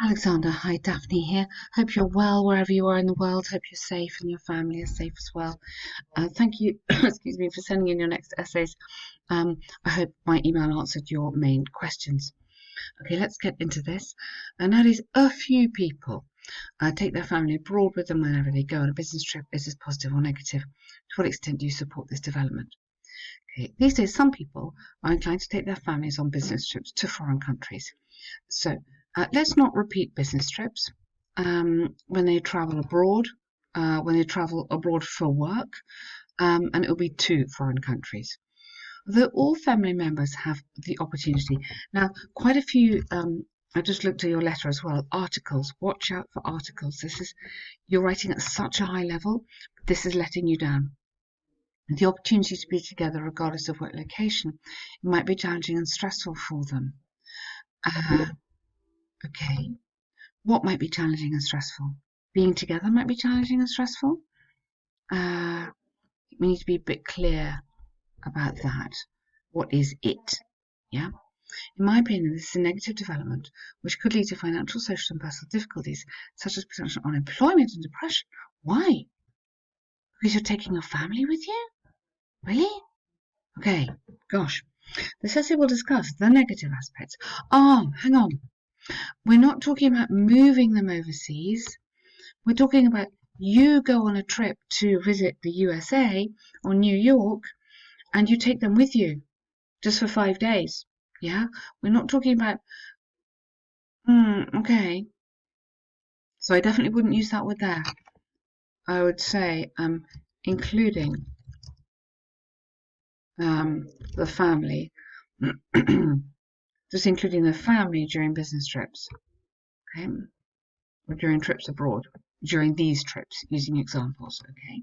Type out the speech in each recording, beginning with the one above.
Alexander, hi, Daphne here. Hope you're well wherever you are in the world. Hope you're safe and your family is safe as well. Thank you, excuse me, for sending in your next essays. I hope my email answered your main questions. Okay, let's get into this. And that is a few people take their family abroad with them whenever they go on a business trip. Is this positive or negative? To what extent do you support this development? Okay, these days, some people are inclined to take their families on business trips to foreign countries. So let's not repeat business trips when they travel abroad, when they travel abroad for work, and it will be to foreign countries. Though all family members have the opportunity. Now, quite a few, I just looked at your letter as well, articles. Watch out for articles. You're writing at such a high level, this is letting you down. The opportunity to be together regardless of what location, it might be challenging and stressful for them. Okay. What might be challenging and stressful? Being together might be challenging and stressful. Uh, we need to be a bit clear about that. What is it? Yeah. In my opinion, this is a negative development which could lead to financial, social, and personal difficulties, such as potential unemployment and depression. Why? Because you're taking your family with you? Really? Okay. Gosh. This essay will discuss the negative aspects. Oh, hang on. We're not talking about moving them overseas. We're talking about you go on a trip to visit the USA or New York and you take them with you just for 5 days. Yeah, we're not talking about, okay. So I definitely wouldn't use that word there. I would say including the family, just including the family during business trips, okay, or during trips abroad, during these trips, using examples, okay.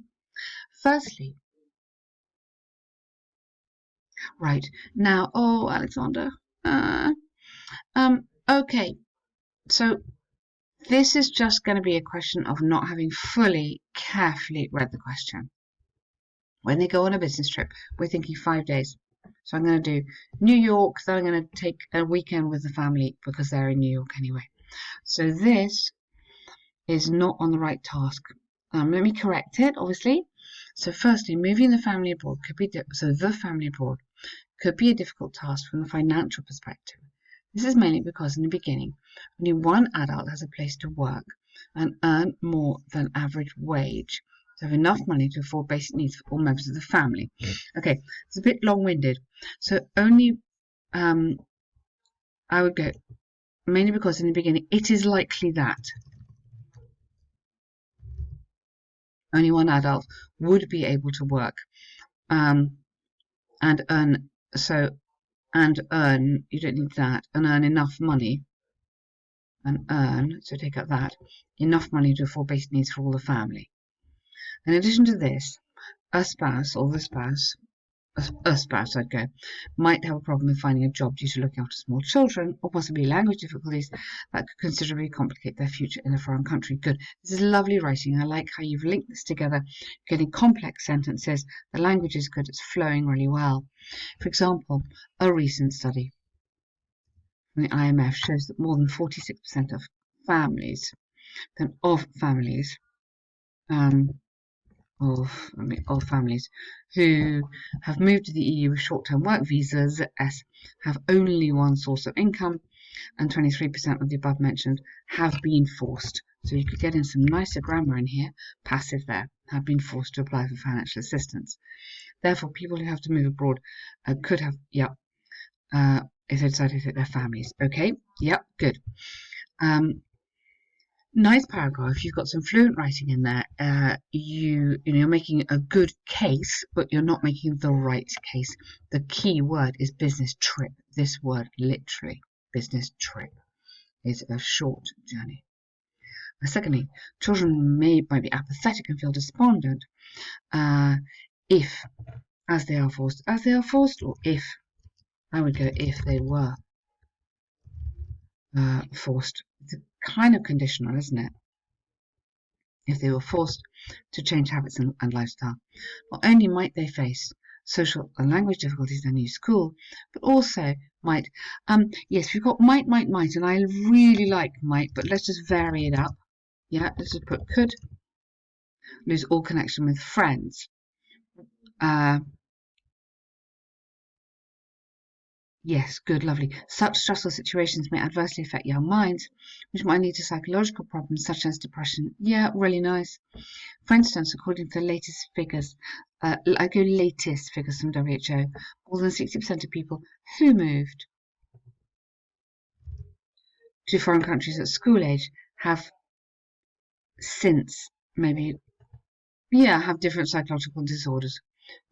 Firstly, right now, oh, Alexander, okay, so this is just going to be a question of not having fully, carefully read the question. When they go on a business trip, we're thinking 5 days. So I'm going to do New York, then I'm going to take a weekend with the family because they're in New York anyway. So this is not on the right task. Let me correct it, obviously. So firstly, moving the family abroad could be the family abroad could be a difficult task from the financial perspective. This is mainly because in the beginning, only one adult has a place to work and earn more than average wage to have enough money to afford basic needs for all members of the family. Okay, it's a bit long-winded. So only, I would go, mainly because in the beginning, it is likely that only one adult would be able to work and earn, you don't need that, and earn enough money so take out that, enough money to afford basic needs for all the family. In addition to this, a spouse or the spouse, a spouse I'd go, might have a problem with finding a job due to looking after small children or possibly language difficulties that could considerably complicate their future in a foreign country. Good. This is lovely writing. I like how you've linked this together, getting complex sentences. The language is good. It's flowing really well. For example, a recent study from the IMF shows that more than 46% of families of families who have moved to the EU with short-term work visas have only one source of income, and 23% of the above mentioned have been forced. So you could get in some nicer grammar in here, passive there, have been forced to apply for financial assistance. Therefore, people who have to move abroad could have, if they decide to take their families. Okay, good. Nice paragraph. You've got some fluent writing in there. You're making a good case, but you're not making the right case. The key word is business trip. This word, literally, business trip, is a short journey. Secondly, children might be apathetic and feel despondent if, as they are forced, or if, I would go if they were forced. It's kind of conditional, isn't it? If they were forced to change habits and lifestyle, not only might they face social and language difficulties in a new school, but also might. Yes, we've got might, and I really like might, but let's just vary it up. Yeah, let's just put could lose all connection with friends. Yes, good, lovely. Such stressful situations may adversely affect young minds, which might lead to psychological problems such as depression. Yeah, really nice. For instance, according to the latest figures, latest figures from WHO, more than 60% of people who moved to foreign countries at school age have since have different psychological disorders.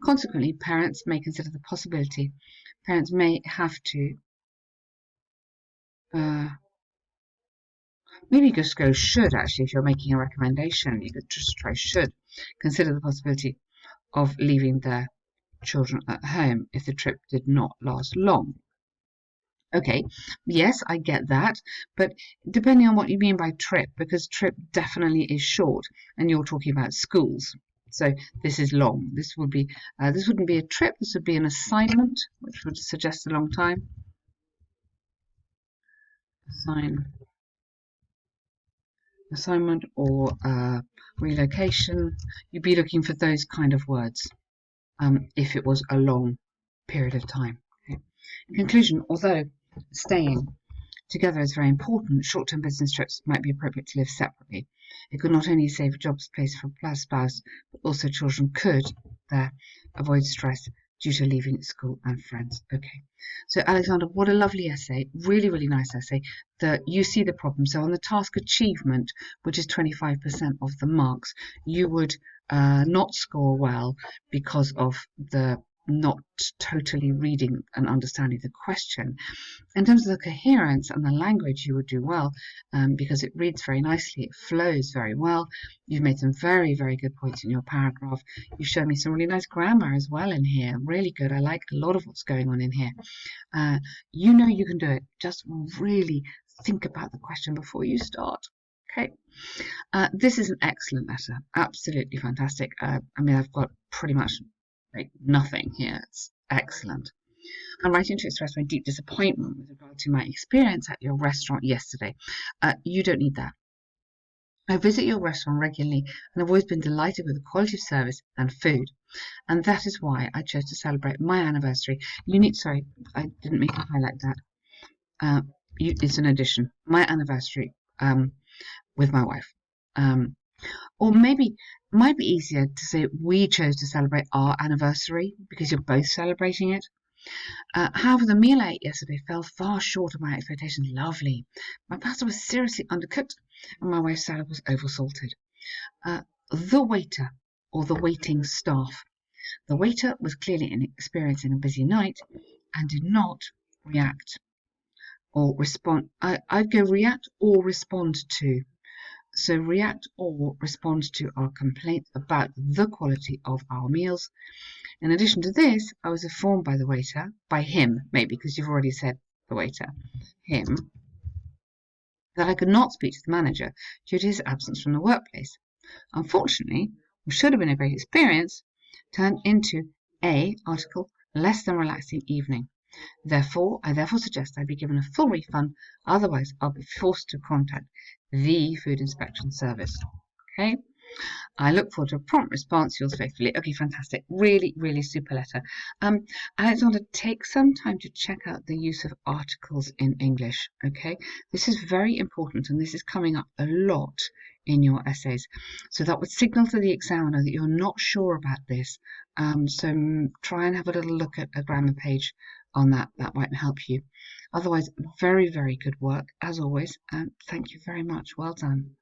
Consequently, parents may consider the possibility. Parents may have to maybe just go should actually if you're making a recommendation. You could just try should consider the possibility of leaving their children at home if the trip did not last long. Okay, yes, I get that, but depending on what you mean by trip, because trip definitely is short, and you're talking about schools. So this is long. This wouldn't be a trip. This would be an assignment, which would suggest a long time. Assignment or relocation. You'd be looking for those kind of words if it was a long period of time. Okay. In conclusion, although staying together is very important, short-term business trips might be appropriate to live separately. It could not only save jobs placed for a spouse, but also children could there avoid stress due to leaving school and friends. Okay, so Alexander, what a lovely essay, really, really nice essay. That you see the problem. So on the task achievement, which is 25% of the marks, you would not score well because of the not totally reading and understanding the question. In terms of the coherence and the language, you would do well because it reads very nicely, it flows very well. You've made some very, very good points in your paragraph. You've shown me some really nice grammar as well in here, really good. I like a lot of what's going on in here. You know you can do it. Just really think about the question before you start. Okay. This is an excellent letter. Absolutely fantastic. I mean, I've got pretty much like nothing here. It's excellent. I'm writing to express my deep disappointment with regard to my experience at your restaurant yesterday. You don't need that. I visit your restaurant regularly and have always been delighted with the quality of service and food. And that is why I chose to celebrate my anniversary. Sorry, I didn't mean to highlight that. It's an addition. My anniversary with my wife. Or maybe it might be easier to say we chose to celebrate our anniversary because you're both celebrating it. However, the meal I ate yesterday fell far short of my expectations. Lovely. My pasta was seriously undercooked and my wife's salad was oversalted. The waiter, or the waiting staff. The waiter was clearly experiencing a busy night and did not react or respond. I'd go react or respond to. So react or respond to our complaints about the quality of our meals. In addition to this, I was informed by the waiter, by him, maybe because you've already said the waiter, him, that I could not speak to the manager due to his absence from the workplace. Unfortunately, what should have been a great experience turned into a article less than relaxing evening. I therefore suggest I be given a full refund, otherwise I'll be forced to contact the Food Inspection Service. Okay? I look forward to a prompt response. Yours faithfully. Okay, fantastic. Really, really super letter. Alexander, take some time to check out the use of articles in English. Okay, this is very important, and this is coming up a lot in your essays. So that would signal to the examiner that you're not sure about this. So try and have a little look at a grammar page on that. That might help you. Otherwise, very, very good work as always. And thank you very much. Well done.